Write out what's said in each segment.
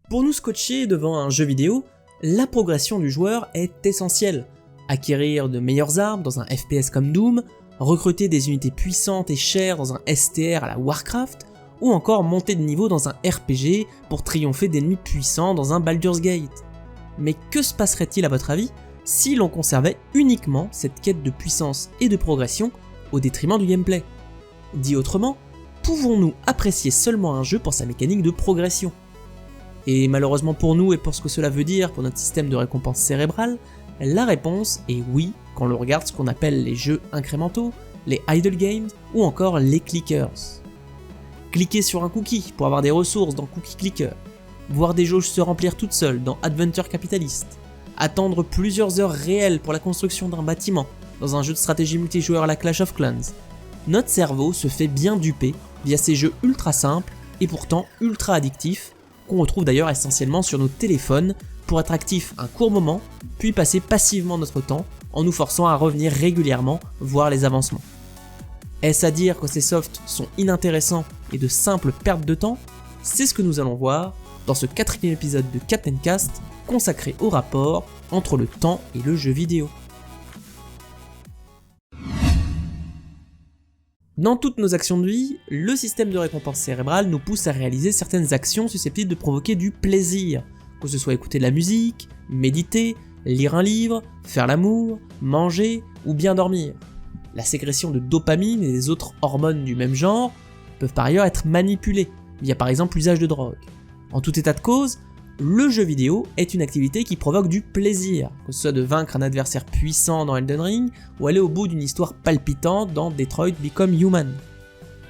Pour nous scotcher devant un jeu vidéo, la progression du joueur est essentielle. Acquérir de meilleures armes dans un FPS comme Doom, recruter des unités puissantes et chères dans un STR à la Warcraft, ou encore monter de niveau dans un RPG pour triompher d'ennemis puissants dans un Baldur's Gate. Mais que se passerait-il à votre avis si l'on conservait uniquement cette quête de puissance et de progression au détriment du gameplay? Dit autrement, pouvons-nous apprécier seulement un jeu pour sa mécanique de progression? Et malheureusement pour nous et pour ce que cela veut dire pour notre système de récompense cérébrale, la réponse est oui quand l'on regarde ce qu'on appelle les jeux incrémentaux, les idle games ou encore les clickers. Cliquer sur un cookie pour avoir des ressources dans Cookie Clicker, voir des jauges se remplir toutes seules dans Adventure Capitalist, attendre plusieurs heures réelles pour la construction d'un bâtiment dans un jeu de stratégie multijoueur à la Clash of Clans. Notre cerveau se fait bien duper via ces jeux ultra simples et pourtant ultra addictifs qu'on retrouve d'ailleurs essentiellement sur nos téléphones pour être actifs un court moment, puis passer passivement notre temps en nous forçant à revenir régulièrement voir les avancements. Est-ce à dire que ces softs sont inintéressants et de simples pertes de temps? C'est ce que nous allons voir dans ce 4e épisode de Captain Cast consacré au rapport entre le temps et le jeu vidéo. Dans toutes nos actions de vie, le système de récompense cérébrale nous pousse à réaliser certaines actions susceptibles de provoquer du plaisir, que ce soit écouter de la musique, méditer, lire un livre, faire l'amour, manger ou bien dormir. La sécrétion de dopamine et des autres hormones du même genre peuvent par ailleurs être manipulées, via par exemple l'usage de drogue. En tout état de cause, le jeu vidéo est une activité qui provoque du plaisir, que ce soit de vaincre un adversaire puissant dans Elden Ring ou aller au bout d'une histoire palpitante dans Detroit Become Human.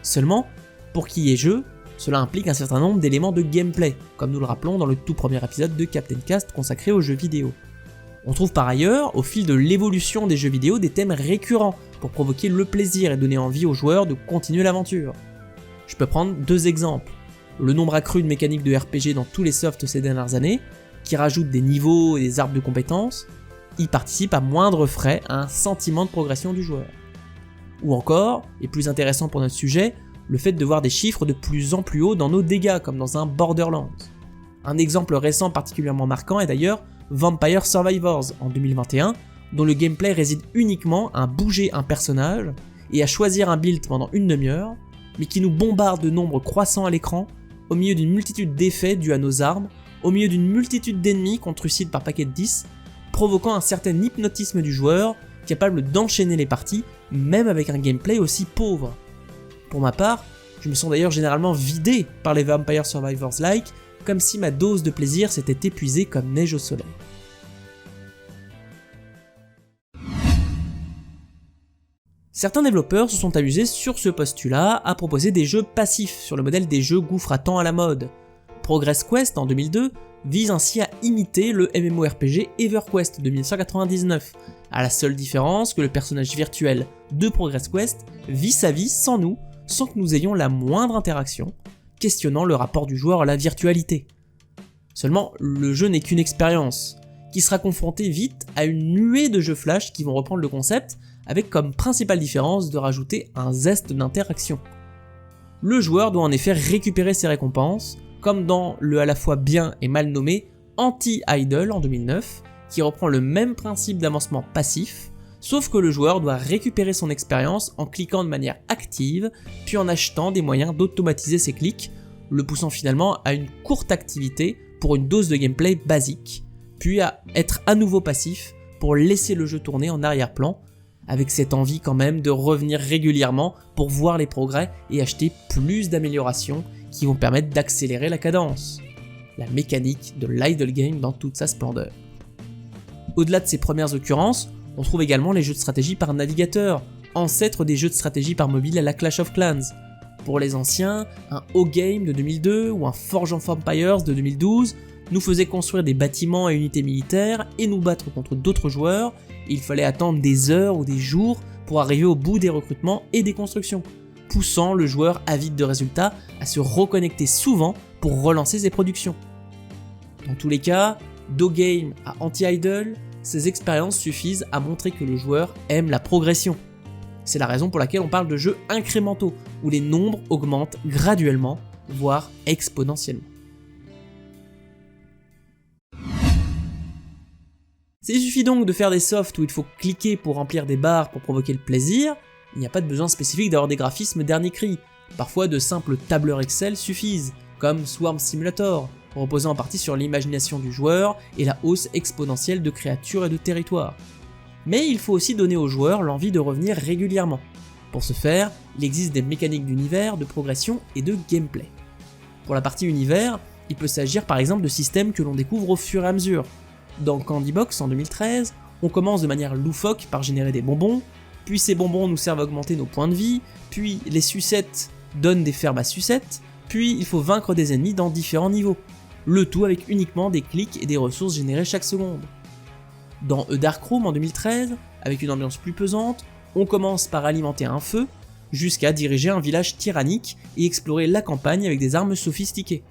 Seulement, pour qu'il y ait jeu, cela implique un certain nombre d'éléments de gameplay, comme nous le rappelons dans le tout premier épisode de Captain Cast consacré aux jeux vidéo. On trouve par ailleurs, au fil de l'évolution des jeux vidéo, des thèmes récurrents pour provoquer le plaisir et donner envie aux joueurs de continuer l'aventure. Je peux prendre 2 exemples. Le nombre accru de mécaniques de RPG dans tous les softs ces dernières années, qui rajoutent des niveaux et des arbres de compétences, y participe à moindre frais à un sentiment de progression du joueur. Ou encore, et plus intéressant pour notre sujet, le fait de voir des chiffres de plus en plus hauts dans nos dégâts, comme dans un Borderlands. Un exemple récent particulièrement marquant est d'ailleurs Vampire Survivors en 2021, dont le gameplay réside uniquement à bouger un personnage et à choisir un build pendant une demi-heure, mais qui nous bombarde de nombres croissants à l'écran, au milieu d'une multitude d'effets dus à nos armes, au milieu d'une multitude d'ennemis qu'on trucide par paquet de 10, provoquant un certain hypnotisme du joueur, capable d'enchaîner les parties, même avec un gameplay aussi pauvre. Pour ma part, je me sens d'ailleurs généralement vidé par les Vampire Survivors-like, comme si ma dose de plaisir s'était épuisée comme neige au soleil. Certains développeurs se sont amusés sur ce postulat à proposer des jeux passifs sur le modèle des jeux gouffre à temps à la mode. Progress Quest en 2002 vise ainsi à imiter le MMORPG EverQuest de 1999, à la seule différence que le personnage virtuel de Progress Quest vit sa vie sans nous, sans que nous ayons la moindre interaction, questionnant le rapport du joueur à la virtualité. Seulement, le jeu n'est qu'une expérience, qui sera confrontée vite à une nuée de jeux flash qui vont reprendre le concept, avec comme principale différence de rajouter un zeste d'interaction. Le joueur doit en effet récupérer ses récompenses, comme dans le à la fois bien et mal nommé Anti-Idle en 2009, qui reprend le même principe d'avancement passif, sauf que le joueur doit récupérer son expérience en cliquant de manière active, puis en achetant des moyens d'automatiser ses clics, le poussant finalement à une courte activité pour une dose de gameplay basique, puis à être à nouveau passif pour laisser le jeu tourner en arrière-plan, avec cette envie quand même de revenir régulièrement pour voir les progrès et acheter plus d'améliorations qui vont permettre d'accélérer la cadence. La mécanique de l'idle game dans toute sa splendeur. Au-delà de ces premières occurrences, on trouve également les jeux de stratégie par navigateur, ancêtres des jeux de stratégie par mobile à la Clash of Clans. Pour les anciens, un O-Game de 2002 ou un Forge of Empires de 2012 nous faisait construire des bâtiments et unités militaires et nous battre contre d'autres joueurs, et il fallait attendre des heures ou des jours pour arriver au bout des recrutements et des constructions, poussant le joueur avide de résultats à se reconnecter souvent pour relancer ses productions. Dans tous les cas, d'O-Game à Anti-Idle, ces expériences suffisent à montrer que le joueur aime la progression. C'est la raison pour laquelle on parle de jeux incrémentaux, où les nombres augmentent graduellement, voire exponentiellement. S'il suffit donc de faire des softs où il faut cliquer pour remplir des barres pour provoquer le plaisir, il n'y a pas de besoin spécifique d'avoir des graphismes dernier cri. Parfois de simples tableurs Excel suffisent, comme Swarm Simulator, reposant en partie sur l'imagination du joueur et la hausse exponentielle de créatures et de territoires. Mais il faut aussi donner aux joueurs l'envie de revenir régulièrement. Pour ce faire, il existe des mécaniques d'univers, de progression et de gameplay. Pour la partie univers, il peut s'agir par exemple de systèmes que l'on découvre au fur et à mesure. Dans Candy Box en 2013, on commence de manière loufoque par générer des bonbons, puis ces bonbons nous servent à augmenter nos points de vie, puis les sucettes donnent des fermes à sucettes, puis il faut vaincre des ennemis dans différents niveaux. Le tout avec uniquement des clics et des ressources générées chaque seconde. Dans A Dark Room en 2013, avec une ambiance plus pesante, on commence par alimenter un feu, jusqu'à diriger un village tyrannique et explorer la campagne avec des armes sophistiquées.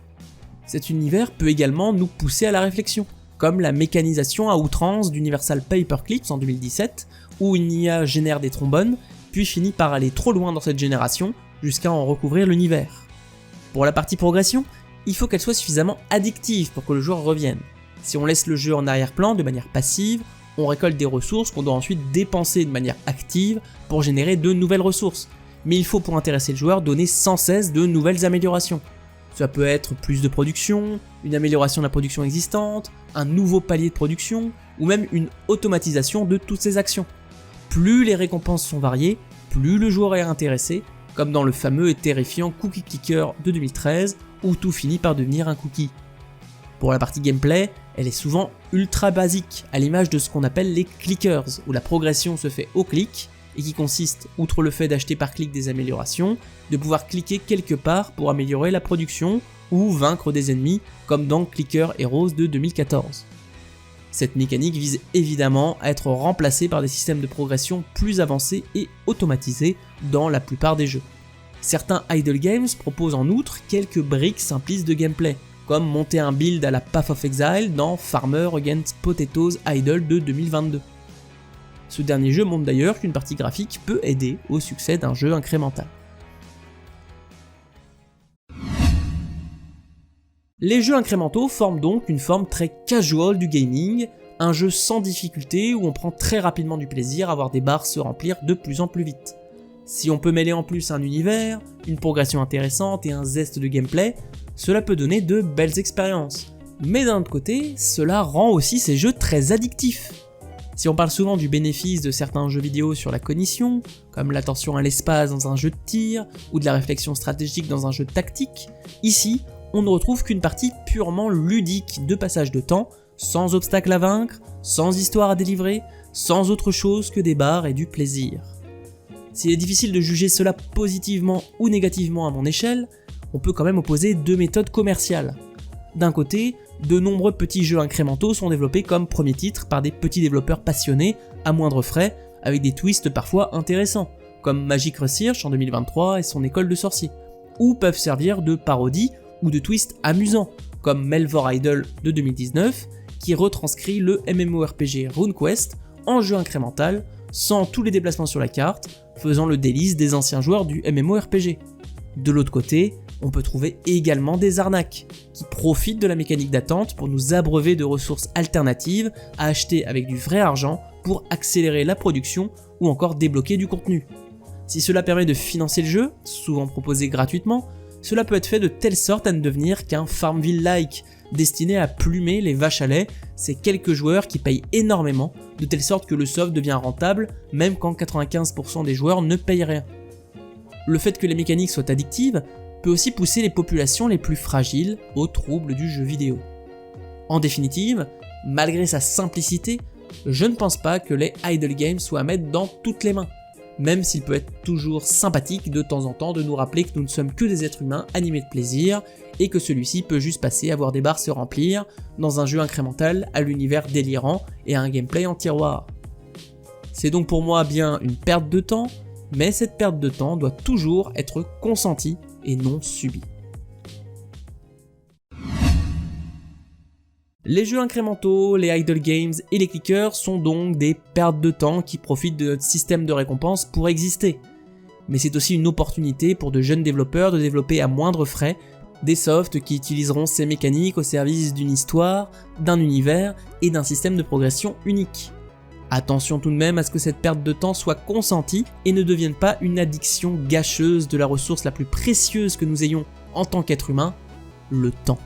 Cet univers peut également nous pousser à la réflexion, comme la mécanisation à outrance d'Universal Paperclips en 2017, où une IA génère des trombones, puis finit par aller trop loin dans cette génération, jusqu'à en recouvrir l'univers. Pour la partie progression, il faut qu'elle soit suffisamment addictive pour que le joueur revienne. Si on laisse le jeu en arrière-plan de manière passive, on récolte des ressources qu'on doit ensuite dépenser de manière active pour générer de nouvelles ressources. Mais il faut pour intéresser le joueur donner sans cesse de nouvelles améliorations. Ça peut être plus de production, une amélioration de la production existante, un nouveau palier de production, ou même une automatisation de toutes ces actions. Plus les récompenses sont variées, plus le joueur est intéressé, comme dans le fameux et terrifiant Cookie Clicker de 2013, où tout finit par devenir un cookie. Pour la partie gameplay, elle est souvent ultra basique, à l'image de ce qu'on appelle les clickers, où la progression se fait au clic, et qui consiste, outre le fait d'acheter par clic des améliorations, de pouvoir cliquer quelque part pour améliorer la production, ou vaincre des ennemis, comme dans Clicker Heroes de 2014. Cette mécanique vise évidemment à être remplacée par des systèmes de progression plus avancés et automatisés dans la plupart des jeux. Certains idle games proposent en outre quelques briques simplistes de gameplay, comme monter un build à la Path of Exile dans Farmer Against Potatoes Idle de 2022. Ce dernier jeu montre d'ailleurs qu'une partie graphique peut aider au succès d'un jeu incrémental. Les jeux incrémentaux forment donc une forme très casual du gaming, un jeu sans difficulté où on prend très rapidement du plaisir à voir des barres se remplir de plus en plus vite. Si on peut mêler en plus un univers, une progression intéressante et un zeste de gameplay, cela peut donner de belles expériences. Mais d'un autre côté, cela rend aussi ces jeux très addictifs. Si on parle souvent du bénéfice de certains jeux vidéo sur la cognition, comme l'attention à l'espace dans un jeu de tir, ou de la réflexion stratégique dans un jeu tactique, ici, on ne retrouve qu'une partie purement ludique de passage de temps, sans obstacle à vaincre, sans histoire à délivrer, sans autre chose que des barres et du plaisir. S'il est difficile de juger cela positivement ou négativement à mon échelle, on peut quand même opposer deux méthodes commerciales. D'un côté, de nombreux petits jeux incrémentaux sont développés comme premier titre par des petits développeurs passionnés à moindre frais, avec des twists parfois intéressants, comme Magic Research en 2023 et son école de sorciers, ou peuvent servir de parodie ou de twists amusants, comme Melvor Idol de 2019, qui retranscrit le MMORPG RuneQuest en jeu incrémental, sans tous les déplacements sur la carte, faisant le délice des anciens joueurs du MMORPG. De l'autre côté, on peut trouver également des arnaques, qui profitent de la mécanique d'attente pour nous abreuver de ressources alternatives à acheter avec du vrai argent pour accélérer la production ou encore débloquer du contenu. Si cela permet de financer le jeu, souvent proposé gratuitement, cela peut être fait de telle sorte à ne devenir qu'un Farmville-like, destiné à plumer les vaches à lait, ces quelques joueurs qui payent énormément, de telle sorte que le soft devient rentable, même quand 95% des joueurs ne payent rien. Le fait que les mécaniques soient addictives peut aussi pousser les populations les plus fragiles aux troubles du jeu vidéo. En définitive, malgré sa simplicité, je ne pense pas que les idle games soient à mettre dans toutes les mains, même s'il peut être toujours sympathique de temps en temps de nous rappeler que nous ne sommes que des êtres humains animés de plaisir, et que celui-ci peut juste passer à voir des barres se remplir dans un jeu incrémental à l'univers délirant et à un gameplay en tiroir. C'est donc pour moi bien une perte de temps, mais cette perte de temps doit toujours être consentie et non subie. Les jeux incrémentaux, les idle games et les clickers sont donc des pertes de temps qui profitent de notre système de récompense pour exister. Mais c'est aussi une opportunité pour de jeunes développeurs de développer à moindre frais des softs qui utiliseront ces mécaniques au service d'une histoire, d'un univers et d'un système de progression unique. Attention tout de même à ce que cette perte de temps soit consentie et ne devienne pas une addiction gâcheuse de la ressource la plus précieuse que nous ayons en tant qu'être humain, le temps.